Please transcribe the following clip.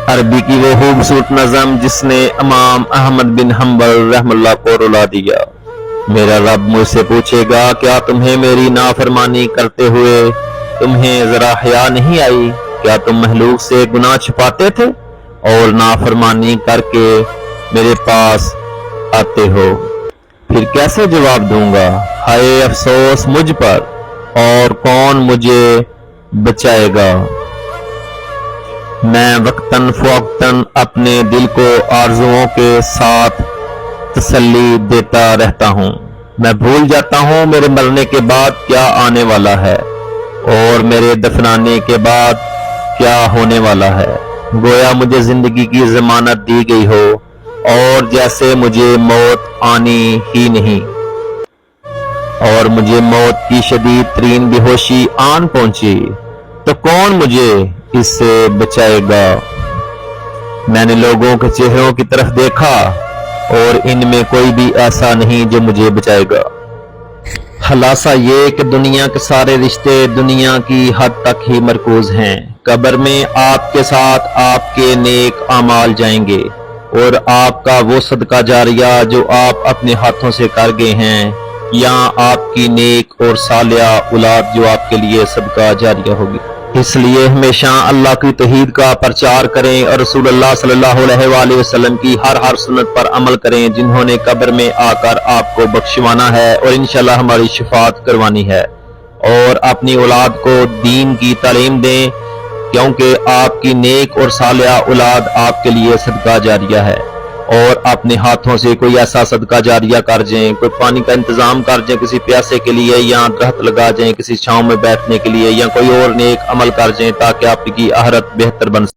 عربی کی وہ خوبصورت نظم جس نے امام احمد بن حنبل رحم اللہ کو رلا دیا۔ میرا رب مجھ سے پوچھے گا کیا تمہیں میری نافرمانی کرتے ہوئے تمہیں ذرا حیا نہیں آئی؟ کیا تم مخلوق سے گناہ چھپاتے تھے اور نافرمانی کر کے میرے پاس آتے ہو؟ پھر کیسے جواب دوں گا؟ ہائے افسوس مجھ پر، اور کون مجھے بچائے گا؟ میں وقتاً فوقتاً اپنے دل کو آرزوؤں کے ساتھ تسلی دیتا رہتا ہوں۔ میں بھول جاتا ہوں میرے مرنے کے بعد کیا آنے والا ہے اور میرے دفنانے کے بعد کیا ہونے والا ہے، گویا مجھے زندگی کی ضمانت دی گئی ہو اور جیسے مجھے موت آنی ہی نہیں، اور مجھے موت کی شدید ترین بے ہوشی آن پہنچی تو کون مجھے اس سے بچائے گا؟ میں نے لوگوں کے چہروں کی طرف دیکھا اور ان میں کوئی بھی ایسا نہیں جو مجھے بچائے گا۔ خلاصہ یہ کہ دنیا کے سارے رشتے دنیا کی حد تک ہی مرکوز ہیں۔ قبر میں آپ کے ساتھ آپ کے نیک اعمال جائیں گے اور آپ کا وہ صدقہ جاریہ جو آپ اپنے ہاتھوں سے کر گئے ہیں، یا آپ کی نیک اور صالحہ اولاد جو آپ کے لیے صدقہ جاریہ ہوگی۔ اس لیے ہمیشہ اللہ کی توحید کا پرچار کریں اور رسول اللہ صلی اللہ علیہ وآلہ وسلم کی ہر سنت پر عمل کریں جنہوں نے قبر میں آ کر آپ کو بخشوانا ہے اور انشاءاللہ ہماری شفاعت کروانی ہے، اور اپنی اولاد کو دین کی تعلیم دیں کیونکہ آپ کی نیک اور صالحہ اولاد آپ کے لیے صدقہ جاریہ ہے، اور اپنے ہاتھوں سے کوئی ایسا صدقہ جاریہ کر جائیں، کوئی پانی کا انتظام کر جائیں کسی پیاسے کے لیے، یا درخت لگا جائیں کسی چھاؤں میں بیٹھنے کے لیے، یا کوئی اور نیک عمل کر جائیں تاکہ آپ کی آخرت بہتر بن سکے۔